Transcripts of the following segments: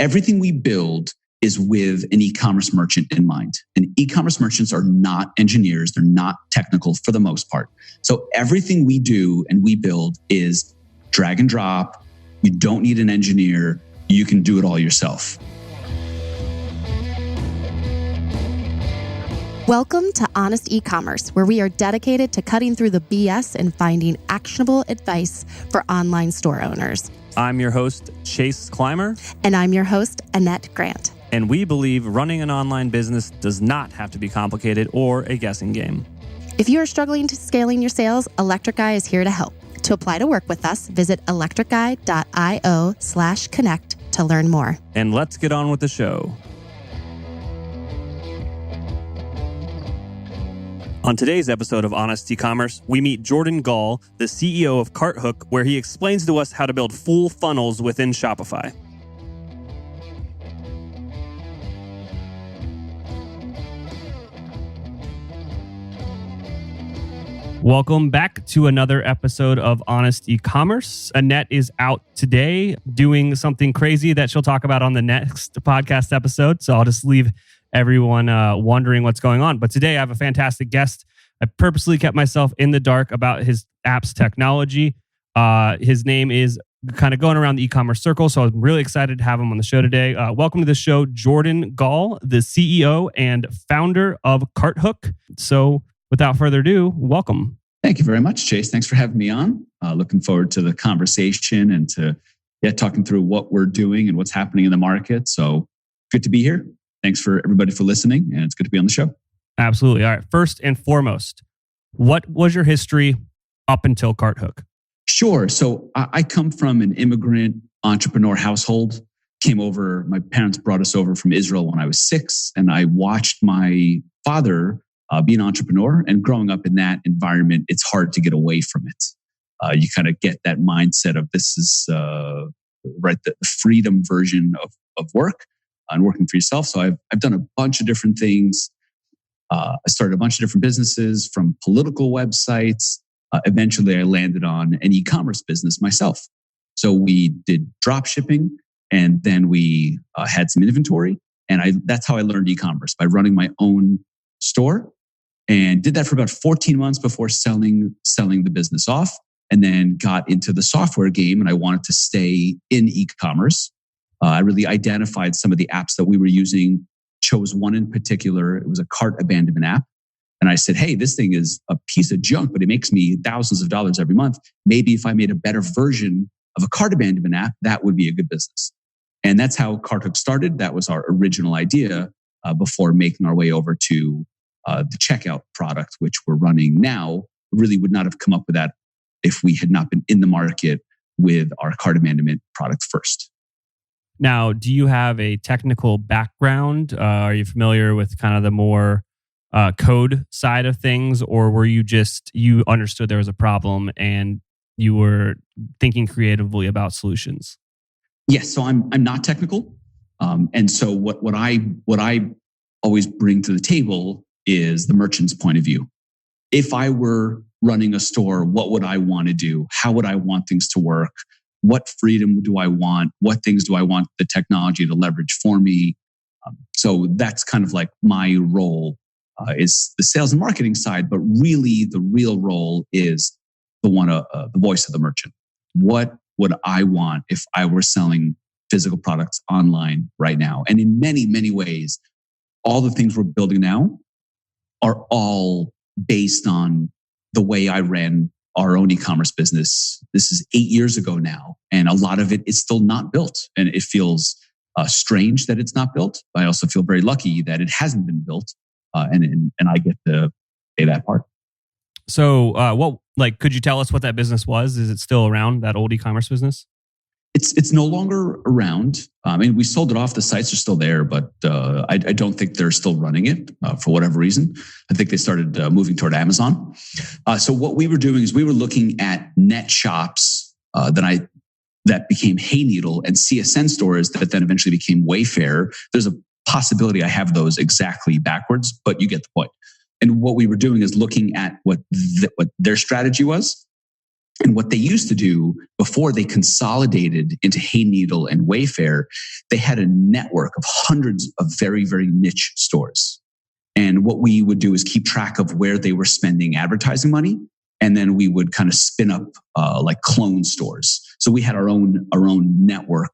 everything we build is with an e-commerce merchant in mind. And e-commerce merchants are not engineers. They're not technical for the most part. So everything we do and we build is drag and drop. You don't need an engineer. You can do it all yourself. Welcome to Honest E-commerce, where we are dedicated to cutting through the BS and finding actionable advice for online store owners. I'm your host, Chase Clymer. And I'm your host, Annette Grant. And we believe running an online business does not have to be complicated or a guessing game. If you are struggling to scaling your sales, Electric Guy is here to help. To apply to work with us, visit electricguy.io/connect to learn more. And let's get on with the show. On today's episode of Honest E-commerce, we meet Jordan Gall, the CEO of CartHook, where he explains to us how to build full funnels within Shopify. Welcome back to another episode of Honest E-commerce. Annette is out today doing something crazy that she'll talk about on the next podcast episode. So I'll just leave everyone wondering what's going on. But today I have a fantastic guest. I purposely kept myself in the dark about his app's technology. His name is kind of going around the e-commerce circle. So I'm really excited to have him on the show today. Welcome to the show, Jordan Gall, the CEO and founder of CartHook. So without further ado, welcome. Thank you very much, Chase. Thanks for having me on. Looking forward to the conversation and to talking through what we're doing and what's happening in the market. So good to be here. Thanks for everybody for listening, and it's good to be on the show. Absolutely. All right. First and foremost, what was your history up until CartHook? Sure. So I come from an immigrant entrepreneur household. My parents brought us over from Israel when I was 6, and I watched my father be an entrepreneur. And growing up in that environment, it's hard to get away from it. You kind of get that mindset of this is the freedom version of work and working for yourself. So I've done a bunch of different things. I started a bunch of different businesses, from political websites. Eventually, I landed on an e-commerce business myself. So we did drop shipping, and then we had some inventory. And that's how I learned e-commerce, by running my own store, and did that for about 14 months before selling the business off, and then got into the software game. And I wanted to stay in e-commerce. I really identified some of the apps that we were using, chose one in particular. It was a cart abandonment app. And I said, hey, this thing is a piece of junk, but it makes me thousands of dollars every month. Maybe if I made a better version of a cart abandonment app, that would be a good business. And that's how CartHook started. That was our original idea before making our way over to the checkout product, which we're running now. Really would not have come up with that if we had not been in the market with our cart abandonment product first. Now, do you have a technical background? Are you familiar with kind of the more code side of things, or were you understood there was a problem and you were thinking creatively about solutions? Yes, so I'm not technical, and so what I always bring to the table is the merchant's point of view. If I were running a store, what would I want to do? How would I want things to work? What freedom do I want? What things do I want the technology to leverage for me? So that's kind of like my role is the sales and marketing side, but really the real role is the voice of the merchant. What would I want if I were selling physical products online right now? And in many, many ways, all the things we're building now are all based on the way I ran our own e-commerce business. This is 8 years ago now, and a lot of it is still not built. And it feels strange that it's not built. I also feel very lucky that it hasn't been built, and I get to pay that part. So, could you tell us what that business was? Is it still around, that old e-commerce business? It's no longer around. I mean, we sold it off. The sites are still there, but I don't think they're still running it for whatever reason. I think they started moving toward Amazon. So what we were doing is we were looking at net shops that became Hayneedle, and CSN stores that then eventually became Wayfair. There's a possibility I have those exactly backwards, but you get the point. And what we were doing is looking at what their strategy was, And what they used to do before they consolidated into Hayneedle and Wayfair, they had a network of hundreds of very, very niche stores. And what we would do is keep track of where they were spending advertising money. And then we would kind of spin up like clone stores. So we had our own network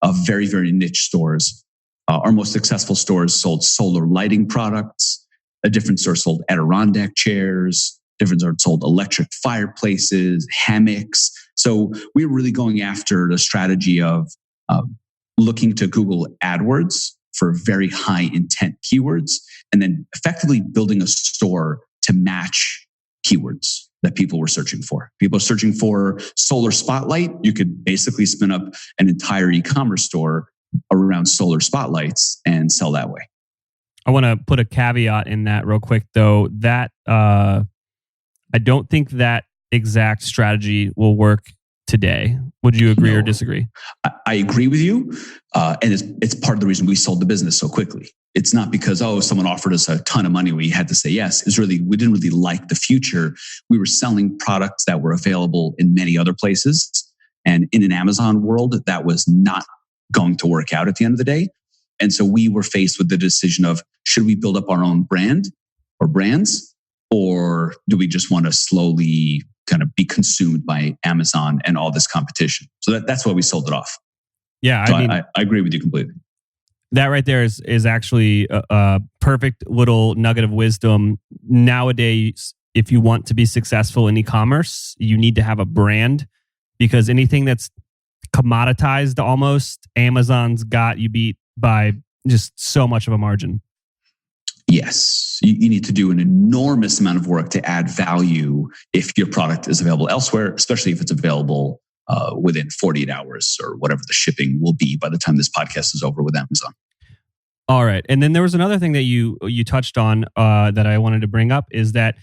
of very, very niche stores. Our most successful stores sold solar lighting products. A different store sold Adirondack chairs. Different store sold electric fireplaces, hammocks. So we were really going after the strategy of looking to Google AdWords for very high intent keywords, and then effectively building a store to match keywords that people were searching for. People are searching for solar spotlight. You could basically spin up an entire e-commerce store around solar spotlights and sell that way. I want to put a caveat in that real quick, though. That I don't think that exact strategy will work today. Would you agree or disagree? I agree with you. And it's part of the reason we sold the business so quickly. It's not because, someone offered us a ton of money, we had to say yes. It's really, we didn't really like the future. We were selling products that were available in many other places. And in an Amazon world, that was not going to work out at the end of the day. And so we were faced with the decision of, should we build up our own brand or brands? Or do we just want to slowly kind of be consumed by Amazon and all this competition? So that's why we sold it off. Yeah, so I agree with you completely. That right there is actually a perfect little nugget of wisdom. Nowadays, if you want to be successful in e-commerce, you need to have a brand, because anything that's commoditized almost, Amazon's got you beat by just so much of a margin. Yes, you need to do an enormous amount of work to add value if your product is available elsewhere, especially if it's available within 48 hours or whatever the shipping will be by the time this podcast is over with Amazon. All right. And then there was another thing that you touched on that I wanted to bring up, is that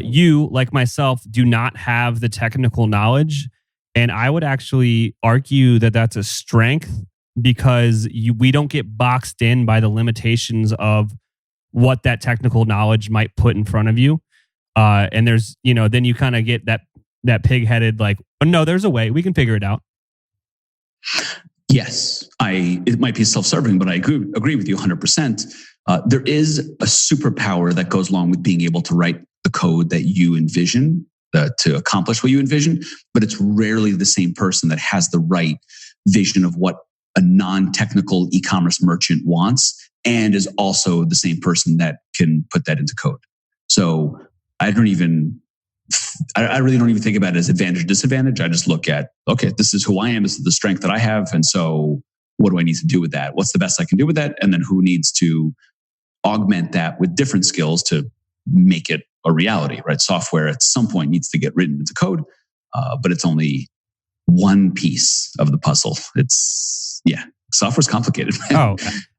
you, like myself, do not have the technical knowledge. And I would actually argue that that's a strength, because we don't get boxed in by the limitations of what that technical knowledge might put in front of you. And there's, then you kind of get that pig-headed, like, oh, no, there's a way, we can figure it out. Yes, it might be self-serving, but I agree with you 100%. There is a superpower that goes along with being able to write the code that you envision to accomplish what you envision, but it's rarely the same person that has the right vision of what a non-technical e-commerce merchant wants, and is also the same person that can put that into code. So I really don't even think about it as advantage, disadvantage. I just look at, okay, this is who I am. This is the strength that I have. And so what do I need to do with that? What's the best I can do with that? And then who needs to augment that with different skills to make it a reality, right? Software at some point needs to get written into code, but it's only one piece of the puzzle. Software's complicated. Oh,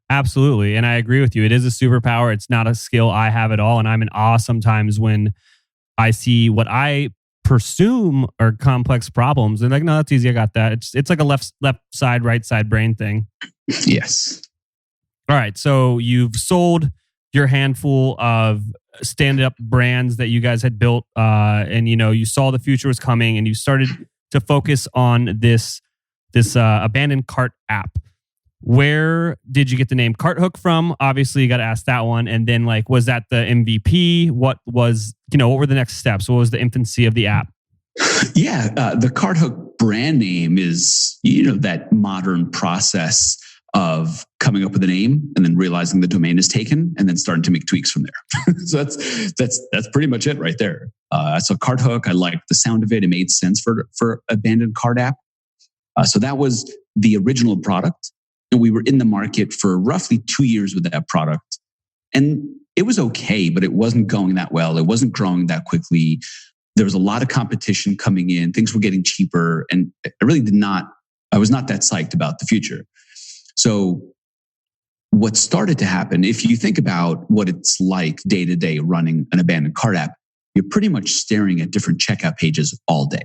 absolutely. And I agree with you. It is a superpower. It's not a skill I have at all. And I'm in awe sometimes when I see what I presume are complex problems. And like, no, that's easy. I got that. It's like a left side, right side brain thing. Yes. All right. So you've sold your handful of stand-up brands that you guys had built, and you saw the future was coming, and you started to focus on this abandoned cart app. Where did you get the name CartHook from? Obviously, you got to ask that one. And then, was that the MVP? What were the next steps? What was the infancy of the app? Yeah, the CartHook brand name is, that modern process of coming up with a name and then realizing the domain is taken and then starting to make tweaks from there. So that's pretty much it right there. So CartHook, I liked the sound of it. It made sense for abandoned cart app. So that was the original product. And we were in the market for roughly 2 years with that product. And it was okay, but it wasn't going that well. It wasn't growing that quickly. There was a lot of competition coming in. Things were getting cheaper. And I was not that psyched about the future. So what started to happen, if you think about what it's like day to day running an abandoned cart app, you're pretty much staring at different checkout pages all day.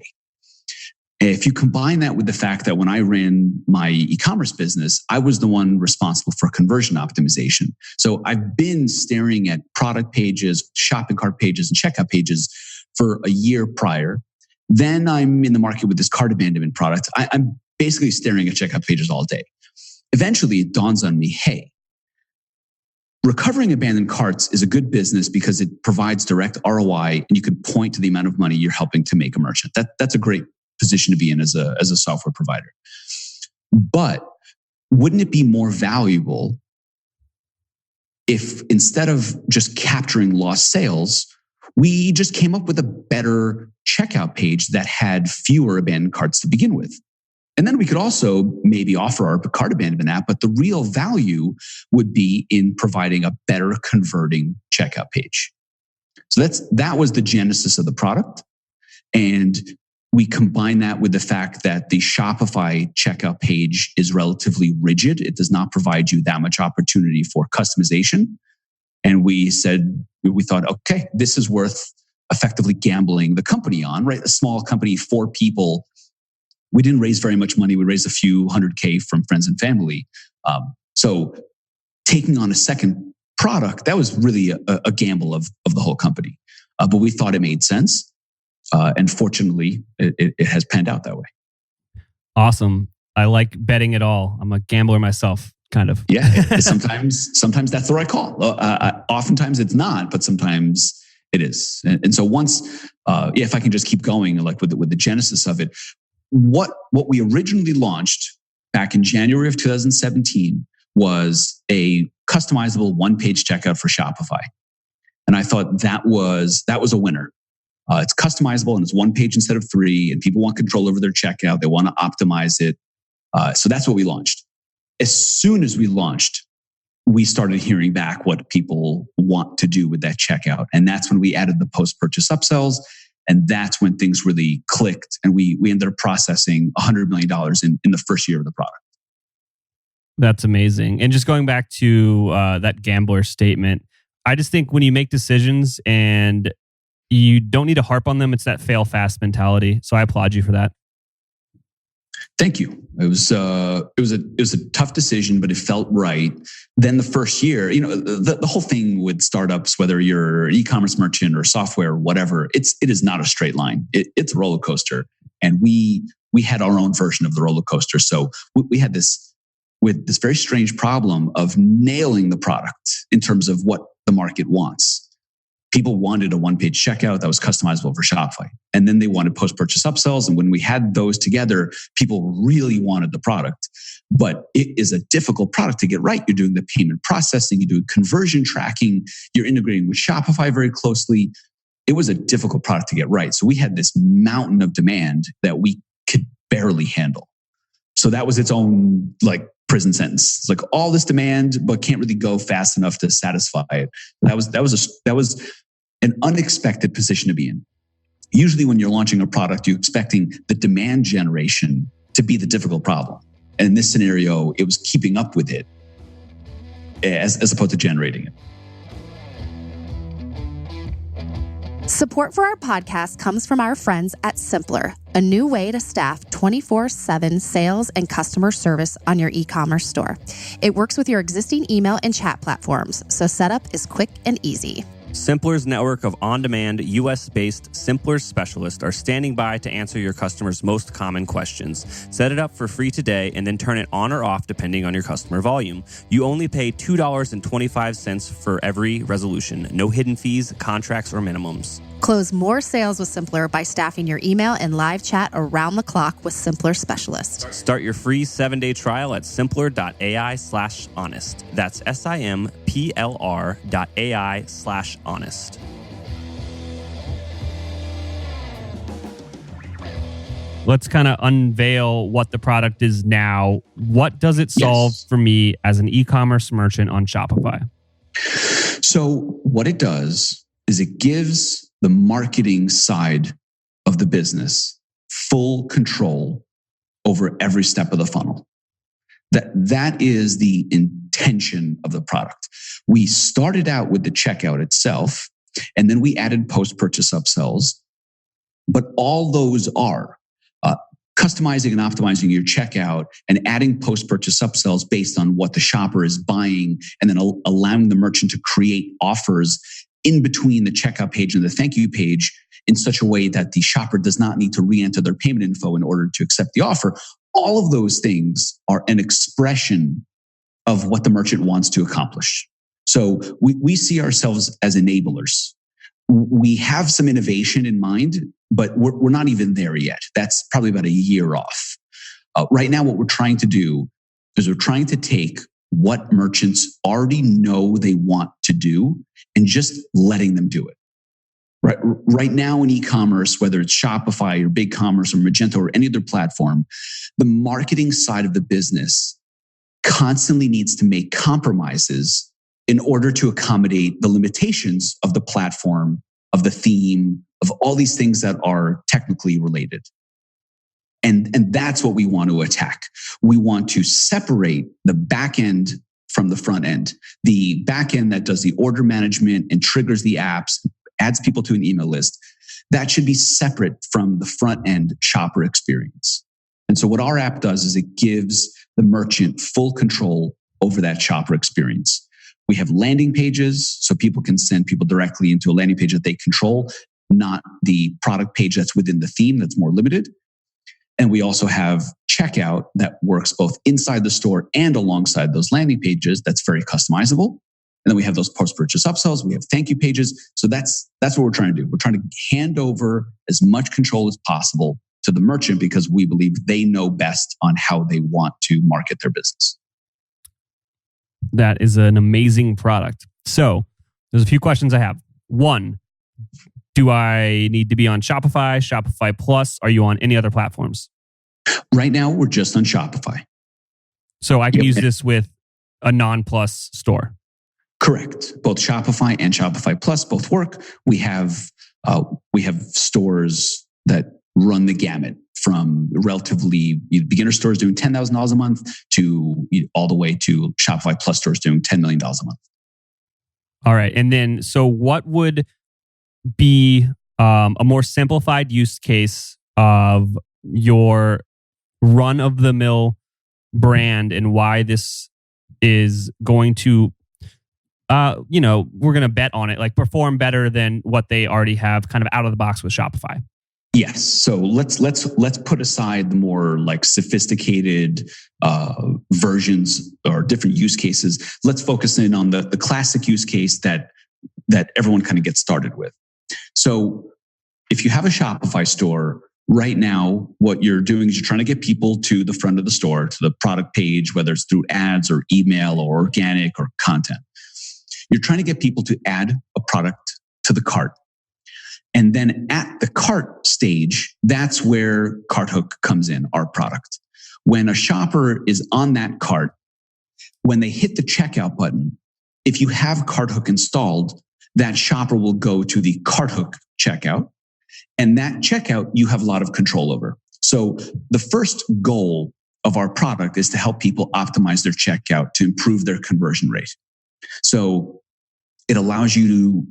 If you combine that with the fact that when I ran my e-commerce business, I was the one responsible for conversion optimization. So I've been staring at product pages, shopping cart pages, and checkout pages for a year prior. Then I'm in the market with this cart abandonment product. I'm basically staring at checkout pages all day. Eventually, it dawns on me, hey, recovering abandoned carts is a good business because it provides direct ROI, and you can point to the amount of money you're helping to make a merchant. That's a great position to be in as a software provider. But wouldn't it be more valuable if instead of just capturing lost sales, we just came up with a better checkout page that had fewer abandoned carts to begin with? And then we could also maybe offer our cart abandonment app, but the real value would be in providing a better converting checkout page. So that was the genesis of the product. And we combine that with the fact that the Shopify checkout page is relatively rigid. It does not provide you that much opportunity for customization. And we thought, okay, this is worth effectively gambling the company on, right? A small company, 4 people. We didn't raise very much money. We raised a few $100K from friends and family. So taking on a second product, that was really a gamble of the whole company. But we thought it made sense. And fortunately, it has panned out that way. Awesome. I like betting it all. I'm a gambler myself, kind of. Yeah. Sometimes that's the right call. Oftentimes it's not, but sometimes it is. And so once, if I can just keep going, like with the genesis of it, what we originally launched back in January of 2017 was a customizable one-page checkout for Shopify. And I thought that was a winner. It's customizable and it's one page instead of 3, and people want control over their checkout. They want to optimize it. So that's what we launched. As soon as we launched, we started hearing back what people want to do with that checkout. And that's when we added the post-purchase upsells. And that's when things really clicked. And we ended up processing $100 million in the first year of the product. That's amazing. And just going back to that gambler statement, I just think when you make decisions and you don't need to harp on them, it's that fail fast mentality. So I applaud you for that. Thank you. It was a tough decision, but it felt right. Then the first year, the whole thing with startups, whether you're an e-commerce merchant or software or whatever, it is not a straight line. It's a roller coaster, and we had our own version of the roller coaster. So we had this very strange problem of nailing the product in terms of what the market wants. People wanted a one-page checkout that was customizable for Shopify. And then they wanted post-purchase upsells. And when we had those together, people really wanted the product. But it is a difficult product to get right. You're doing the payment processing, you're doing conversion tracking, you're integrating with Shopify very closely. It was a difficult product to get right. So we had this mountain of demand that we could barely handle. So that was its own prison sentence. It's like all this demand, but can't really go fast enough to satisfy it. That was an unexpected position to be in. Usually when you're launching a product, you're expecting the demand generation to be the difficult problem. And in this scenario, it was keeping up with it as opposed to generating it. Support for our podcast comes from our friends at Simpler, a new way to staff 24/7 sales and customer service on your e-commerce store. It works with your existing email and chat platforms, so setup is quick and easy. Simpler's network of on-demand, U.S.-based Simpler specialists are standing by to answer your customers' most common questions. Set it up for free today and then turn it on or off depending on your customer volume. You only pay $2.25 for every resolution. No hidden fees, contracts, or minimums. Close more sales with Simpler by staffing your email and live chat around the clock with Simpler specialists. Start your free 7-day trial at simpler.ai/honest. That's simpler.ai/honest. Let's kind of unveil what the product is now. What does it solve for me as an e-commerce merchant on Shopify? So what it does is it gives the marketing side of the business full control over every step of the funnel. That is the intention of the product. We started out with the checkout itself, and then we added post-purchase upsells. But all those are customizing and optimizing your checkout and adding post-purchase upsells based on what the shopper is buying, and then allowing the merchant to create offers in between the checkout page and the thank you page in such a way that the shopper does not need to re-enter their payment info in order to accept the offer. All of those things are an expression of what the merchant wants to accomplish. So we see ourselves as enablers. We have some innovation in mind, but we're not even there yet. That's probably about a year off. Right now, what we're trying to do is we're trying to take what merchants already know they want to do and just letting them do it. Right now in e-commerce, whether it's Shopify or BigCommerce or Magento or any other platform, the marketing side of the business constantly needs to make compromises in order to accommodate the limitations of the platform, of the theme, of all these things that are technically related. And that's what we want to attack. We want to separate the back end from the front end. The back end that does the order management and triggers the apps, adds people to an email list, that should be separate from the front end shopper experience. And so what our app does is it gives the merchant full control over that shopper experience. We have landing pages so people can send people directly into a landing page that they control, not the product page that's within the theme that's more limited. And we also have checkout that works both inside the store and alongside those landing pages. That's very customizable. And then we have those post-purchase upsells. We have thank you pages. So that's what we're trying to do. We're trying to hand over as much control as possible to the merchant because we believe they know best on how they want to market their business. That is an amazing product. So there's a few questions I have. One, do I need to be on Shopify, Shopify Plus? Are you on any other platforms? Right now, we're just on Shopify. So I can use this with a non-Plus store? Correct. Both Shopify and Shopify Plus both work. We have stores that run the gamut from relatively beginner stores doing $10,000 a month to all the way to Shopify Plus stores doing $10 million a month. All right. And then, so what would be a more simplified use case of your run-of-the-mill brand and why this is going to, we're going to bet on it, like perform better than what they already have kind of out of the box with Shopify? Yes. So let's put aside the more like sophisticated versions or different use cases. Let's focus in on the classic use case that everyone kind of gets started with. So if you have a Shopify store right now, what you're doing is you're trying to get people to the front of the store, to the product page, whether it's through ads or email or organic or content. You're trying to get people to add a product to the cart. And then at the cart stage, that's where CartHook comes in, our product. When a shopper is on that cart, when they hit the checkout button, if you have CartHook installed, that shopper will go to the CartHook checkout. And that checkout, you have a lot of control over. So the first goal of our product is to help people optimize their checkout to improve their conversion rate. So it allows you to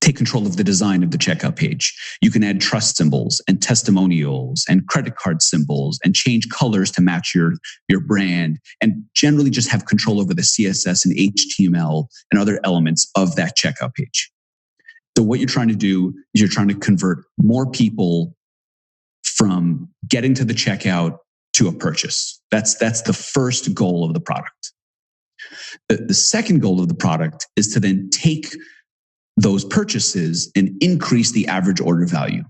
take control of the design of the checkout page. You can add trust symbols and testimonials and credit card symbols and change colors to match your brand and generally just have control over the CSS and HTML and other elements of that checkout page. So what you're trying to do is you're trying to convert more people from getting to the checkout to a purchase. That's the first goal of the product. The second goal of the product is to then take those purchases and increase the average order value.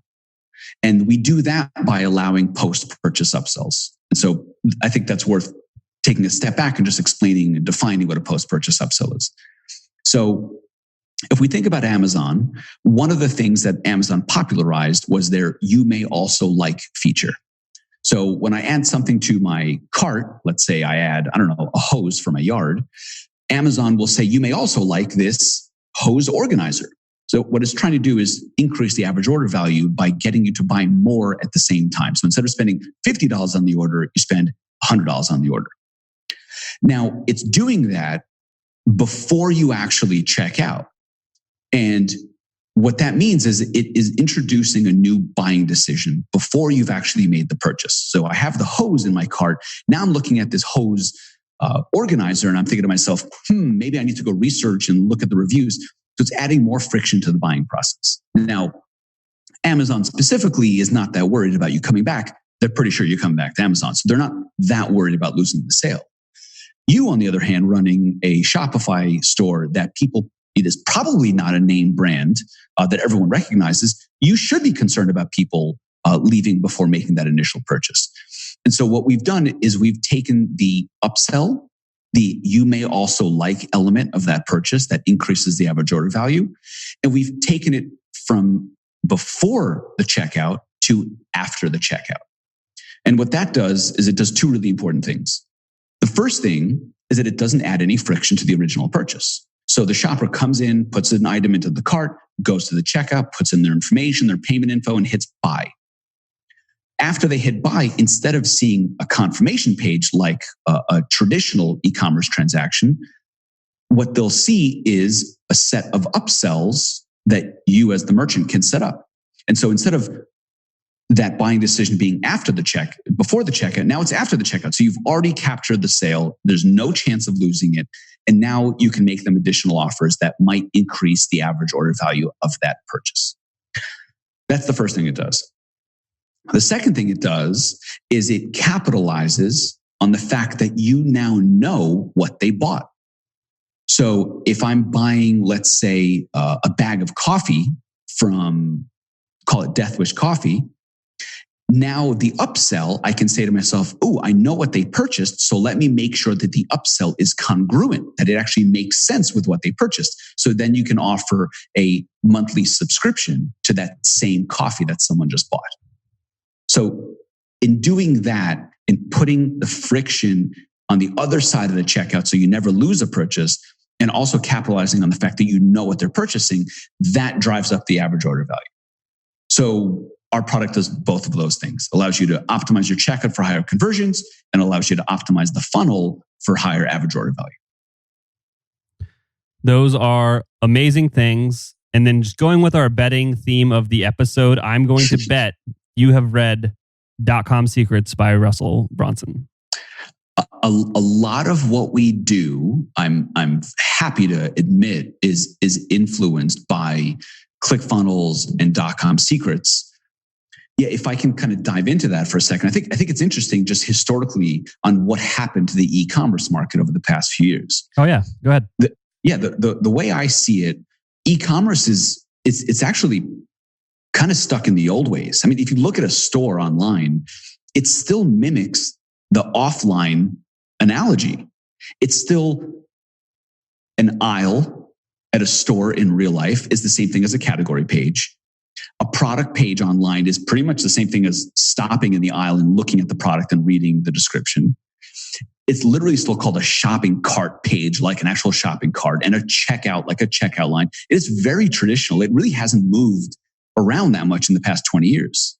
And we do that by allowing post-purchase upsells. And so I think that's worth taking a step back and just explaining and defining what a post-purchase upsell is. So if we think about Amazon, one of the things that Amazon popularized was their "you may also like" feature. So when I add something to my cart, let's say I add, a hose for my yard, Amazon will say, "You may also like this hose organizer." So what it's trying to do is increase the average order value by getting you to buy more at the same time. So instead of spending $50 on the order, you spend $100 on the order. Now, it's doing that before you actually check out. And what that means is it is introducing a new buying decision before you've actually made the purchase. So I have the hose in my cart. Now I'm looking at this hose organizer and I'm thinking to myself, maybe I need to go research and look at the reviews. So it's adding more friction to the buying process. Now, Amazon specifically is not that worried about you coming back. They're pretty sure you're coming back to Amazon. So they're not that worried about losing the sale. You, on the other hand, running a Shopify store that it is probably not a name brand that everyone recognizes, you should be concerned about people leaving before making that initial purchase. And so what we've done is we've taken the upsell, the you may also like element of that purchase that increases the average order value, and we've taken it from before the checkout to after the checkout. And what that does is it does two really important things. The first thing is that it doesn't add any friction to the original purchase. So the shopper comes in, puts an item into the cart, goes to the checkout, puts in their information, their payment info, and hits buy. After they hit buy, instead of seeing a confirmation page like a traditional e-commerce transaction, what they'll see is a set of upsells that you as the merchant can set up. And so instead of that buying decision being before the checkout, now it's after the checkout. So you've already captured the sale. There's no chance of losing it. And now you can make them additional offers that might increase the average order value of that purchase. That's the first thing it does. The second thing it does is it capitalizes on the fact that you now know what they bought. So if I'm buying, let's say, a bag of coffee from, call it Death Wish Coffee, now the upsell, I can say to myself, oh, I know what they purchased, so let me make sure that the upsell is congruent, that it actually makes sense with what they purchased. So then you can offer a monthly subscription to that same coffee that someone just bought. So in doing that and putting the friction on the other side of the checkout so you never lose a purchase, and also capitalizing on the fact that you know what they're purchasing, that drives up the average order value. So our product does both of those things. Allows you to optimize your checkout for higher conversions and allows you to optimize the funnel for higher average order value. Those are amazing things. And then just going with our betting theme of the episode, I'm going to bet you have read .com Secrets by Russell Brunson. A lot of what we do, I'm happy to admit, is influenced by ClickFunnels and .com Secrets. Yeah, if I can kind of dive into that for a second, I think it's interesting just historically on what happened to the e-commerce market over the past few years. Oh yeah, go ahead. The way I see it, e-commerce it's actually kind of stuck in the old ways. I mean, if you look at a store online, it still mimics the offline analogy. It's still an aisle at a store in real life is the same thing as a category page. A product page online is pretty much the same thing as stopping in the aisle and looking at the product and reading the description. It's literally still called a shopping cart page, like an actual shopping cart, and a checkout, like a checkout line. It is very traditional. It really hasn't moved around that much in the past 20 years.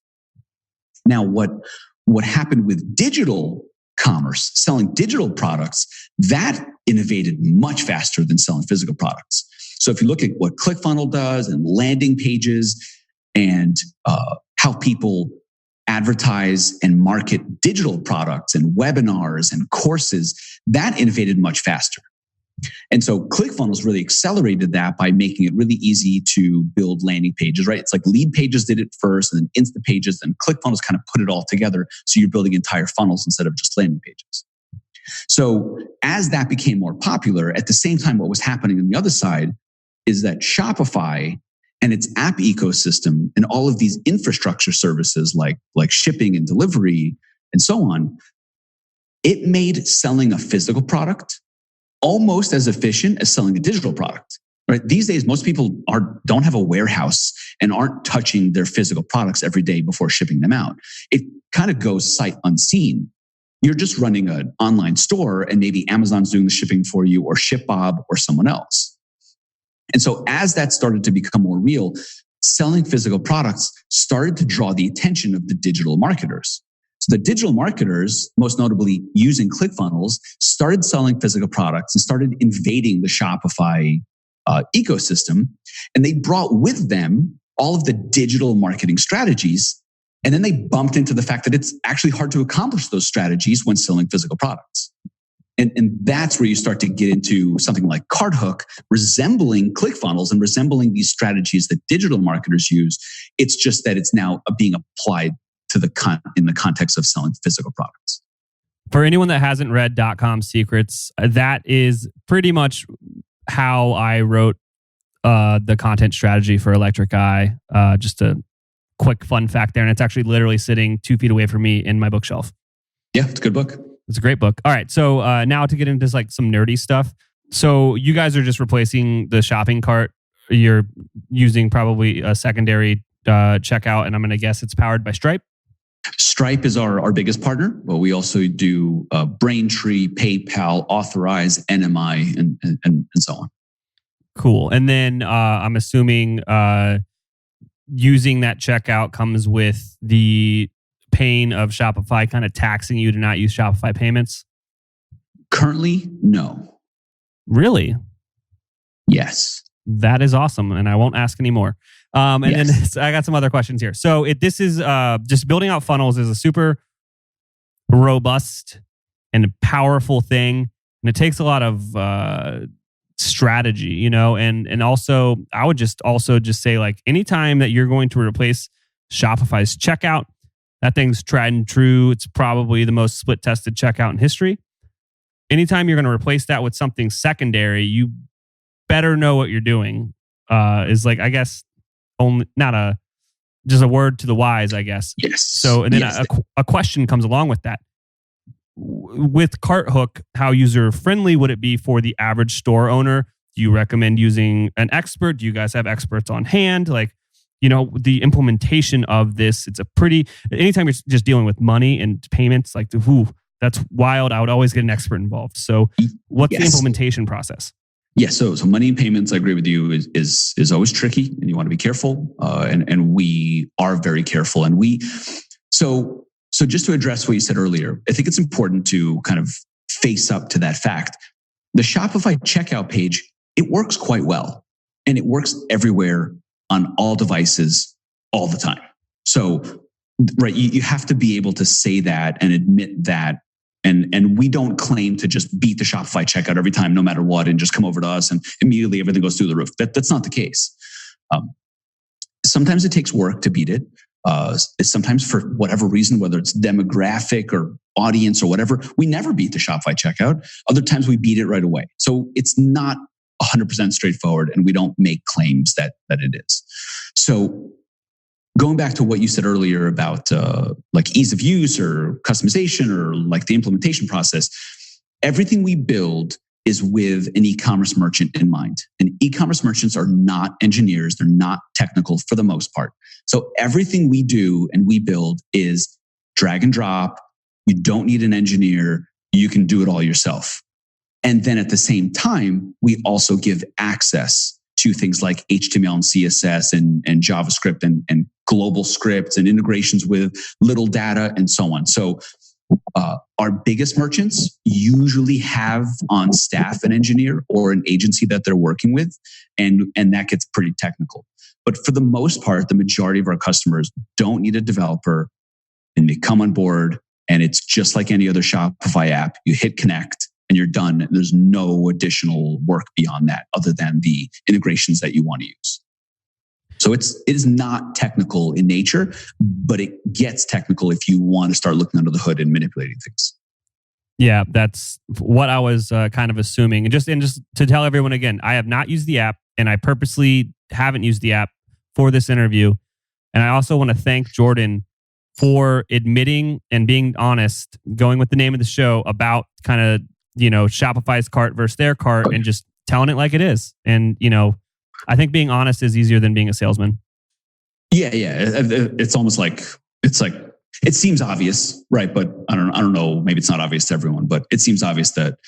Now, what happened with digital commerce, selling digital products, that innovated much faster than selling physical products. So if you look at what ClickFunnels does and landing pages and how people advertise and market digital products and webinars and courses, that innovated much faster. And so ClickFunnels really accelerated that by making it really easy to build landing pages, right? It's like Lead Pages did it first and then Insta Pages, and ClickFunnels kind of put it all together. So you're building entire funnels instead of just landing pages. So as that became more popular, at the same time, what was happening on the other side is that Shopify and its app ecosystem and all of these infrastructure services like shipping and delivery and so on, it made selling a physical product almost as efficient as selling a digital product. Right? These days, most people don't have a warehouse and aren't touching their physical products every day before shipping them out. It kind of goes sight unseen. You're just running an online store and maybe Amazon's doing the shipping for you or ShipBob or someone else. And so as that started to become more real, selling physical products started to draw the attention of the digital marketers. So the digital marketers, most notably using ClickFunnels, started selling physical products and started invading the Shopify ecosystem. And they brought with them all of the digital marketing strategies. And then they bumped into the fact that it's actually hard to accomplish those strategies when selling physical products. And that's where you start to get into something like CartHook, resembling ClickFunnels and resembling these strategies that digital marketers use. It's just that it's now being applied to in the context of selling physical products. For anyone that hasn't read .com Secrets, that is pretty much how I wrote the content strategy for Electric Eye. Just a quick fun fact there. And it's actually literally sitting 2 feet away from me in my bookshelf. Yeah, it's a good book. It's a great book. All right. So now to get into like some nerdy stuff. So you guys are just replacing the shopping cart. You're using probably a secondary checkout. And I'm going to guess it's powered by Stripe. Stripe is our biggest partner, but we also do Braintree, PayPal, Authorize, NMI, and so on. Cool. And then I'm assuming using that checkout comes with the pain of Shopify kind of taxing you to not use Shopify payments? Currently, no. Really? Yes. That is awesome. And I won't ask anymore. And then I got some other questions here. So this is just building out funnels is a super robust and powerful thing. And it takes a lot of strategy, and also I would just say like anytime that you're going to replace Shopify's checkout, that thing's tried and true. It's probably the most split tested checkout in history. Anytime you're going to replace that with something secondary, you better know what you're doing. Is like, I guess, only not just a word to the wise, I guess. Yes. So, and then a question comes along with that. With CartHook, how user friendly would it be for the average store owner? Do you recommend using an expert? Do you guys have experts on hand? Like, the implementation of this, anytime you're just dealing with money and payments, like, that's wild. I would always get an expert involved. So what's the implementation process? Yeah, so money and payments, I agree with you, is always tricky, and you want to be careful. And we are very careful. And so just to address what you said earlier, I think it's important to kind of face up to that fact. The Shopify checkout page, it works quite well, and it works everywhere on all devices all the time. So, right, you have to be able to say that and admit that. And we don't claim to just beat the Shopify checkout every time, no matter what, and just come over to us and immediately everything goes through the roof. That's not the case. Sometimes it takes work to beat it. Sometimes for whatever reason, whether it's demographic or audience or whatever, we never beat the Shopify checkout. Other times we beat it right away. So it's not 100% straightforward, and we don't make claims that it is. So going back to what you said earlier about like ease of use or customization or like the implementation process, everything we build is with an e-commerce merchant in mind. And e-commerce merchants are not engineers. They're not technical for the most part. So everything we do and we build is drag and drop. You don't need an engineer. You can do it all yourself. And then at the same time, we also give access to things like HTML and CSS and JavaScript and global scripts and integrations with little data and so on. So our biggest merchants usually have on staff an engineer or an agency that they're working with, and that gets pretty technical. But for the most part, the majority of our customers don't need a developer, and they come on board, and it's just like any other Shopify app. You hit connect and you're done. And there's no additional work beyond that other than the integrations that you want to use. So it is not technical in nature, but it gets technical if you want to start looking under the hood and manipulating things. Yeah, that's what I was kind of assuming. And just to tell everyone again, I have not used the app, and I purposely haven't used the app for this interview. And I also want to thank Jordan for admitting and being honest, going with the name of the show about kind of, Shopify's cart versus their cart, and just telling it like it is. And, I think being honest is easier than being a salesman. Yeah. It's almost like it seems obvious, right? But I don't know. Maybe it's not obvious to everyone, but it seems obvious that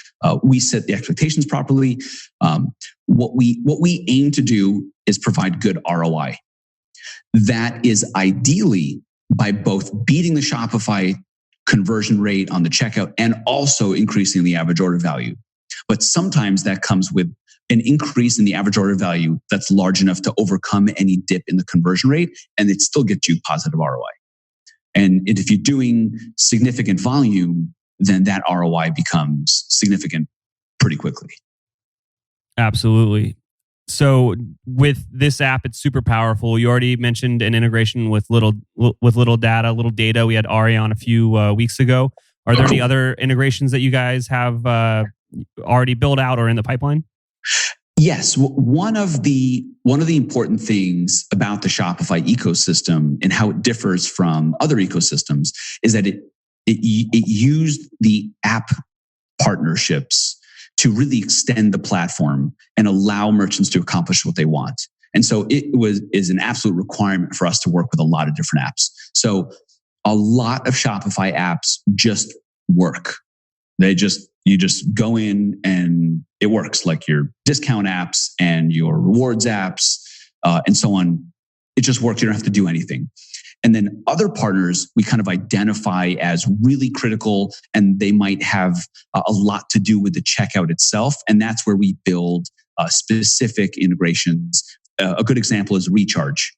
we set the expectations properly. What we aim to do is provide good ROI. That is ideally by both beating the Shopify conversion rate on the checkout and also increasing the average order value. But sometimes that comes with an increase in the average order value that's large enough to overcome any dip in the conversion rate, and it still gets you positive ROI. And if you're doing significant volume, then that ROI becomes significant pretty quickly. Absolutely. So with this app, it's super powerful. You already mentioned an integration with little data. We had Ari on a few weeks ago. Are there any other integrations that you guys have already built out or in the pipeline? Yes, one of the important things about the Shopify ecosystem and how it differs from other ecosystems is that it used the app partnerships to really extend the platform and allow merchants to accomplish what they want. And so it is an absolute requirement for us to work with a lot of different apps. So a lot of Shopify apps just work. You just go in and it works, like your discount apps and your rewards apps and so on. It just works. You don't have to do anything. And then other partners we kind of identify as really critical, and they might have a lot to do with the checkout itself. And that's where we build specific integrations. A good example is Recharge.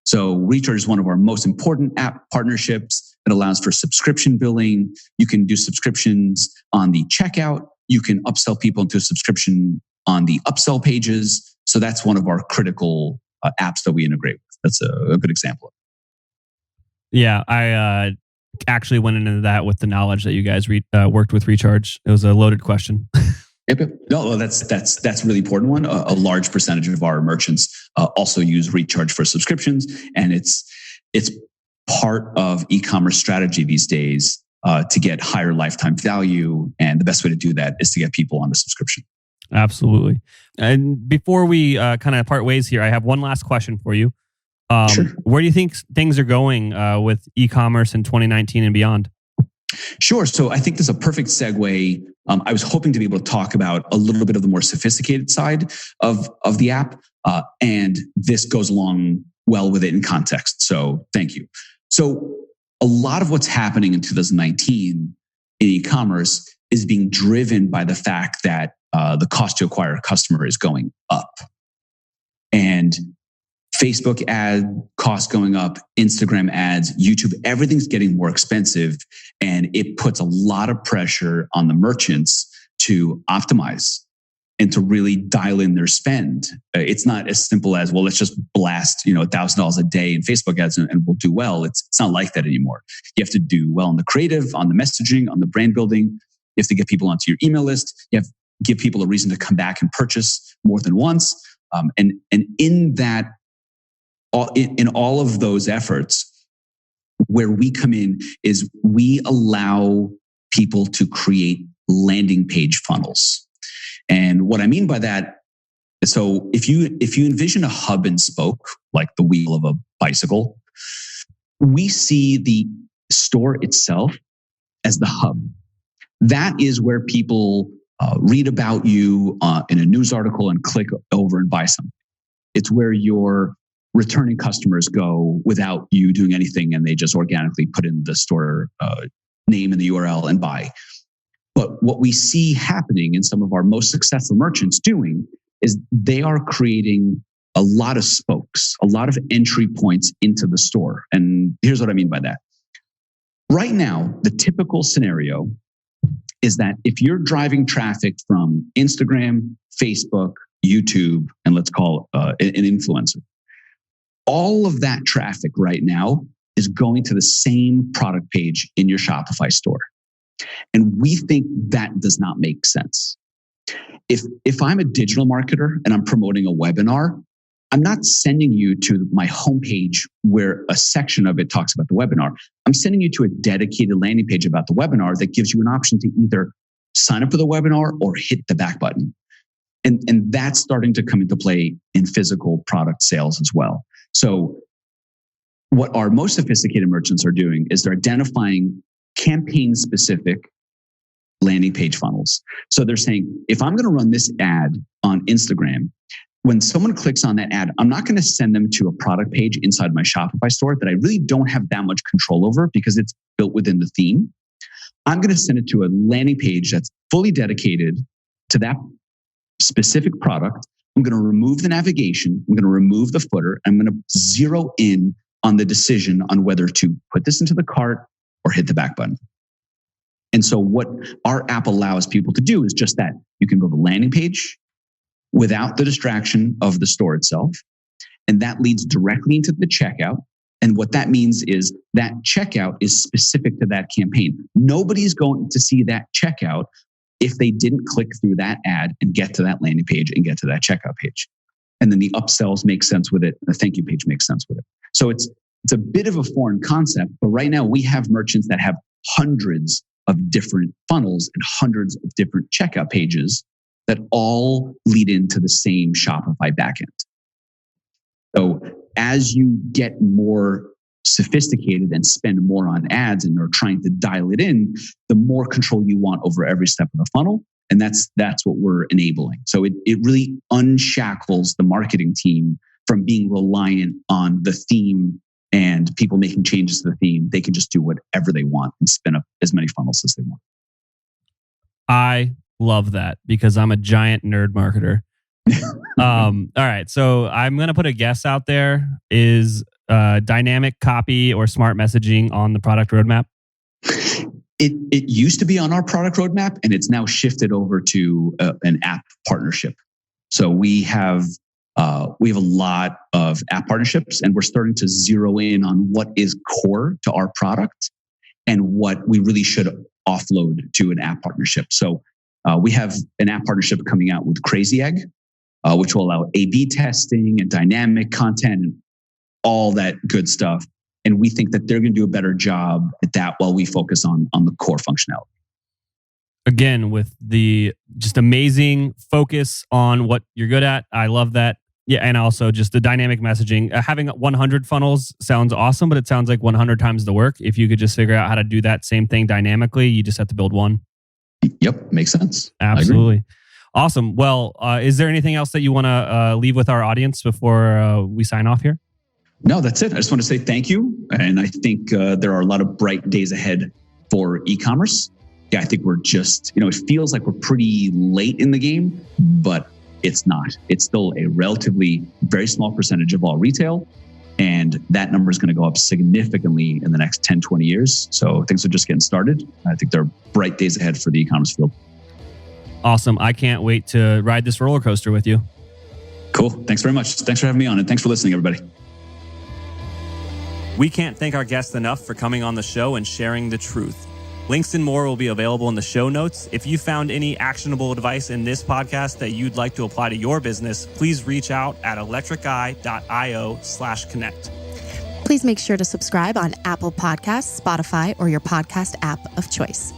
So Recharge is one of our most important app partnerships. It allows for subscription billing. You can do subscriptions on the checkout. You can upsell people into a subscription on the upsell pages. So that's one of our critical apps that we integrate with. That's a good example. Yeah, I actually went into that with the knowledge that you guys worked with Recharge. It was a loaded question. No, that's a really important one. A large percentage of our merchants also use Recharge for subscriptions, and it's part of e-commerce strategy these days to get higher lifetime value. And the best way to do that is to get people on the subscription. Absolutely. And before we kind of part ways here, I have one last question for you. Sure. Where do you think things are going with e-commerce in 2019 and beyond? Sure. So I think this is a perfect segue. I was hoping to be able to talk about a little bit of the more sophisticated side of the app. And this goes along well with it in context. So thank you. So a lot of what's happening in 2019 in e-commerce is being driven by the fact that the cost to acquire a customer is going up. And Facebook ad costs going up, Instagram ads, YouTube, everything's getting more expensive. And it puts a lot of pressure on the merchants to optimize and to really dial in their spend. It's not as simple as, well, let's just blast, $1,000 a day in Facebook ads and we'll do well. It's not like that anymore. You have to do well on the creative, on the messaging, on the brand building. You have to get people onto your email list. You have to give people a reason to come back and purchase more than once. And in that, in all of those efforts, where we come in is we allow people to create landing page funnels. And what I mean by that is, so if you envision a hub and spoke, like the wheel of a bicycle, we see the store itself as the hub. That is where people read about you in a news article and click over and buy something. It's where your returning customers go without you doing anything, and they just organically put in the store name and the URL and buy. But what we see happening in some of our most successful merchants doing is they are creating a lot of spokes, a lot of entry points into the store. And here's what I mean by that. Right now, the typical scenario is that if you're driving traffic from Instagram, Facebook, YouTube, and let's call an influencer, all of that traffic right now is going to the same product page in your Shopify store. And we think that does not make sense. If I'm a digital marketer and I'm promoting a webinar, I'm not sending you to my homepage where a section of it talks about the webinar. I'm sending you to a dedicated landing page about the webinar that gives you an option to either sign up for the webinar or hit the back button. And that's starting to come into play in physical product sales as well. So what our most sophisticated merchants are doing is they're identifying campaign-specific landing page funnels. So they're saying, if I'm going to run this ad on Instagram, when someone clicks on that ad, I'm not going to send them to a product page inside my Shopify store that I really don't have that much control over because it's built within the theme. I'm going to send it to a landing page that's fully dedicated to that specific product. I'm going to remove the navigation. I'm going to remove the footer. I'm going to zero in on the decision on whether to put this into the cart or hit the back button. And so what our app allows people to do is just that. You can build a landing page without the distraction of the store itself. And that leads directly into the checkout. And what that means is that checkout is specific to that campaign. Nobody's going to see that checkout if they didn't click through that ad and get to that landing page and get to that checkout page. And then the upsells make sense with it. The thank you page makes sense with it. So it's a bit of a foreign concept, but right now we have merchants that have hundreds of different funnels and hundreds of different checkout pages that all lead into the same Shopify backend. So as you get more sophisticated and spend more on ads and are trying to dial it in, the more control you want over every step of the funnel. And that's what we're enabling. So it really unshackles the marketing team from being reliant on the theme and people making changes to the theme. They can just do whatever they want and spin up as many funnels as they want. I love that because I'm a giant nerd marketer. All right. So I'm going to put a guess out there. Is dynamic copy or smart messaging on the product roadmap? It used to be on our product roadmap, and it's now shifted over to an app partnership. So we have a lot of app partnerships, and we're starting to zero in on what is core to our product and what we really should offload to an app partnership. So we have an app partnership coming out with Crazy Egg, which will allow A/B testing and dynamic content and all that good stuff. And we think that they're going to do a better job at that while we focus on the core functionality. Again, with the just amazing focus on what you're good at. I love that. Yeah, and also just the dynamic messaging. Having 100 funnels sounds awesome, but it sounds like 100 times the work. If you could just figure out how to do that same thing dynamically, you just have to build one. Yep, makes sense. Absolutely. Awesome. Well, is there anything else that you want to leave with our audience before we sign off here? No, that's it. I just want to say thank you. And I think there are a lot of bright days ahead for e-commerce. Yeah, I think we're just, it feels like we're pretty late in the game, but it's not. It's still a relatively very small percentage of all retail. And that number is going to go up significantly in the next 10, 20 years. So things are just getting started. I think there are bright days ahead for the e-commerce field. Awesome. I can't wait to ride this roller coaster with you. Cool. Thanks very much. Thanks for having me on, and thanks for listening, everybody. We can't thank our guests enough for coming on the show and sharing the truth. Links and more will be available in the show notes. If you found any actionable advice in this podcast that you'd like to apply to your business, please reach out at electriceye.io/connect. Please make sure to subscribe on Apple Podcasts, Spotify, or your podcast app of choice.